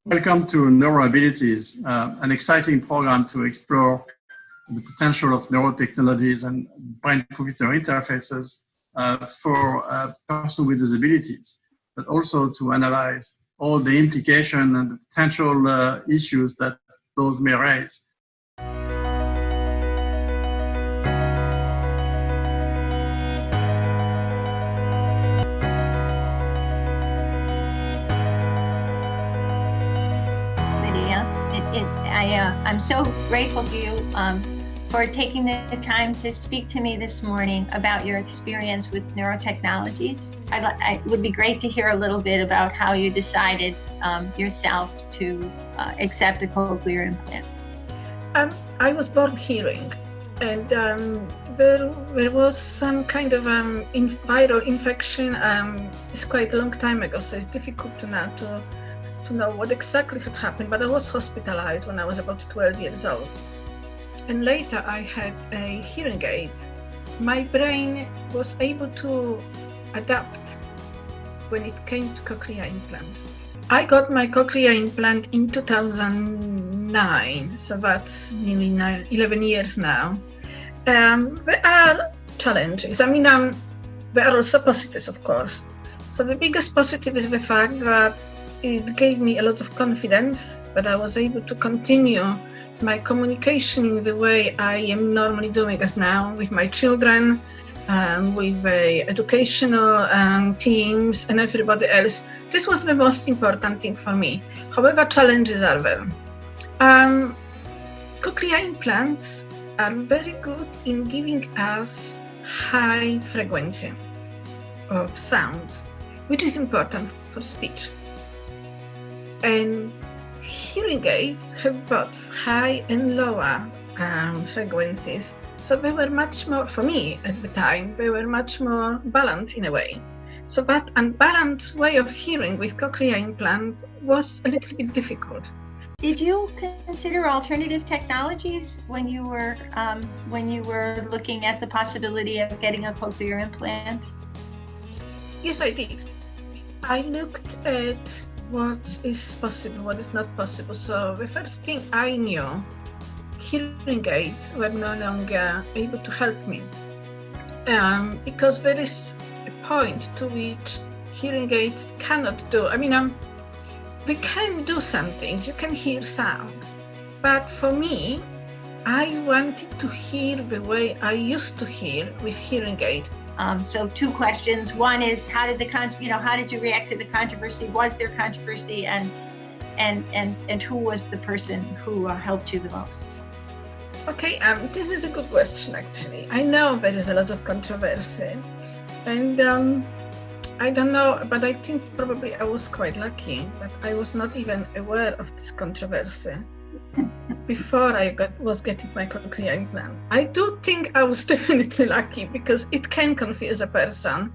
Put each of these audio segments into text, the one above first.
Welcome to Neuroabilities, an exciting program to explore the potential of neurotechnologies and brain-computer interfaces for a person with disabilities, but also to analyze all the implications and the potential issues that those may raise. I'm so grateful to you for taking the time to speak to me this morning about your experience with neurotechnologies. It would be great to hear a little bit about how you decided yourself to accept a cochlear implant. I was born hearing, and there was some kind of viral infection. It's quite a long time ago, so it's difficult to know what exactly had happened, but I was hospitalized when I was about 12 years old. And later I had a hearing aid. My brain was able to adapt when it came to cochlear implants. I got my cochlear implant in 2009, so that's nearly 11 years now. There are challenges. I mean, there are also positives, of course. So the biggest positive is the fact that it gave me a lot of confidence that I was able to continue my communication in the way I am normally doing as now with my children, with the educational teams and everybody else. This was the most important thing for me. However, challenges are there. Cochlear implants are very good in giving us high frequency of sound, which is important for speech. And hearing aids have both high and lower frequencies. So they were much more, for me at the time, they were much more balanced in a way. So that unbalanced way of hearing with cochlear implant was a little bit difficult. Did you consider alternative technologies when you were looking at the possibility of getting a cochlear implant? Yes, I did. I looked at what is possible, what is not possible. So the first thing I knew, hearing aids were no longer able to help me because there is a point to which hearing aids cannot do. I mean, they can do some things, you can hear sound, but for me, I wanted to hear the way I used to hear with hearing aid. So two questions. One is, how did you react to the controversy? Was there controversy, and who was the person who helped you the most? Okay, this is a good question actually. I know there is a lot of controversy, and I don't know, but I think probably I was quite lucky that I was not even aware of this controversy before I was getting my cochlear implant. I do think I was definitely lucky because it can confuse a person.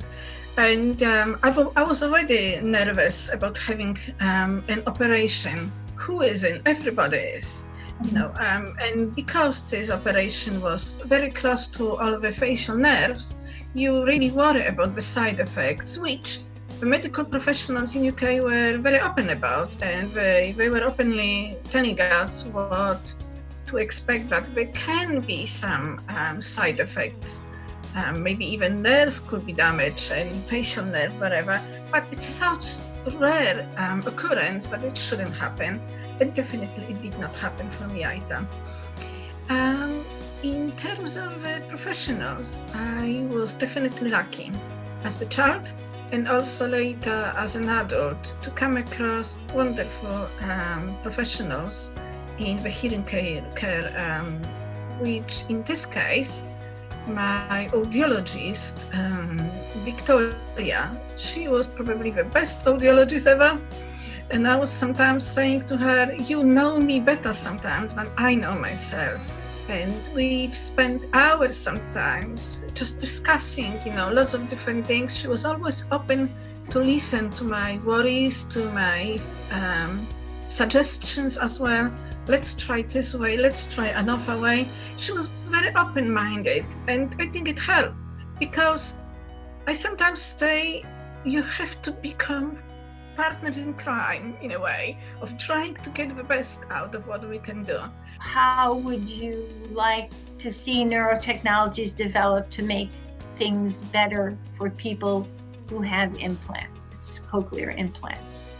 And I was already nervous about having an operation. Who isn't? Everybody is. You know, and because this operation was very close to all the facial nerves, you really worry about the side effects, which the medical professionals in UK were very open about, and they were openly telling us what to expect, that there can be some side effects. Maybe even nerve could be damaged and facial nerve, whatever, but it's such rare occurrence that it shouldn't happen. And definitely it did not happen for me either. In terms of professionals, I was definitely lucky as a child and also later as an adult to come across wonderful professionals in the hearing care, which in this case, my audiologist, Victoria, she was probably the best audiologist ever. And I was sometimes saying to her, you know me better sometimes than I know myself. And we spent hours sometimes just discussing, lots of different things. She was always open to listen to my worries, to my suggestions as well. Let's try this way, let's try another way. She was very open-minded, and I think it helped, because I sometimes say you have to become partners in crime, in a way, of trying to get the best out of what we can do. How would you like to see neurotechnologies develop to make things better for people who have implants, cochlear implants?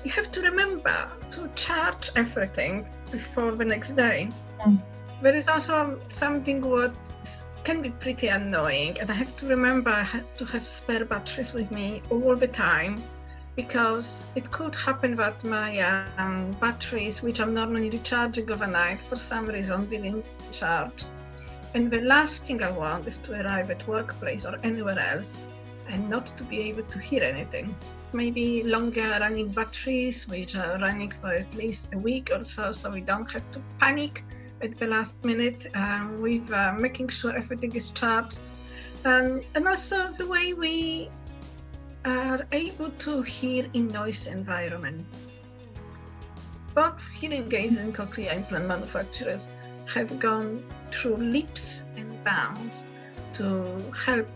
You have to remember to charge everything before the next day. There is also something what can be pretty annoying, and I have to remember I have to have spare batteries with me all the time, because it could happen that my batteries, which I'm normally recharging overnight, for some reason didn't charge. And the last thing I want is to arrive at workplace or anywhere else and not to be able to hear anything. Maybe longer running batteries, which are running for at least a week or so we don't have to panic at the last minute with making sure everything is charged. And also the way we are able to hear in noise environment. Both hearing aids and cochlear implant manufacturers have gone through leaps and bounds to help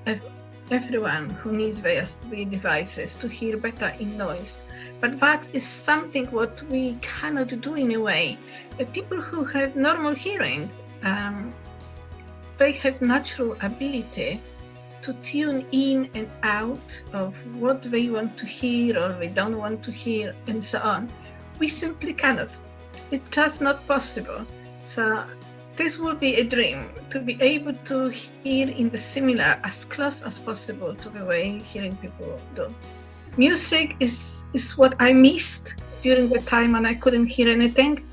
everyone who needs the devices to hear better in noise. But that is something what we cannot do in a way. The people who have normal hearing, they have natural ability to tune in and out of what they want to hear or they don't want to hear and so on. We simply cannot. It's just not possible. So this would be a dream, to be able to hear in the similar, as close as possible to the way hearing people do. Music is what I missed during the time when I couldn't hear anything.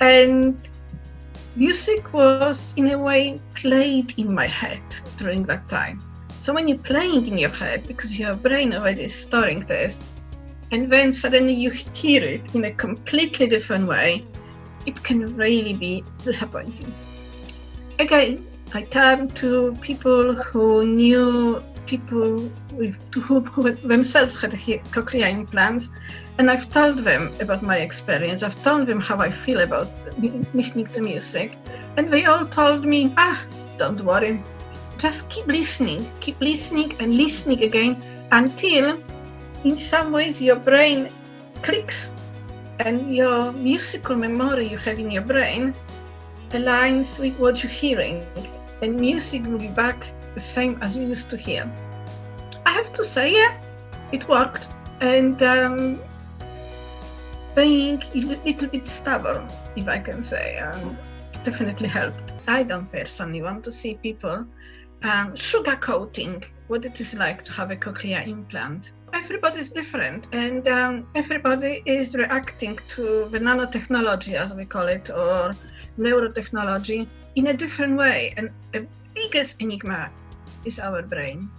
And music was in a way played in my head during that time. So when you're playing in your head, because your brain already is storing this, and then suddenly you hear it in a completely different way, it can really be disappointing. Again, I turned to people who knew people who themselves had cochlear implants, and I've told them about my experience. I've told them how I feel about listening to music, and they all told me, don't worry, just keep listening and listening again until in some ways your brain clicks and your musical memory you have in your brain aligns with what you're hearing, and music will be back the same as you used to hear. I have to say, yeah, it worked, and being a little bit stubborn, if I can say, definitely helped. I don't personally want to see people sugarcoating what it is like to have a cochlear implant. Everybody is different, and everybody is reacting to the nanotechnology, as we call it, or neurotechnology, in a different way. And the biggest enigma is our brain.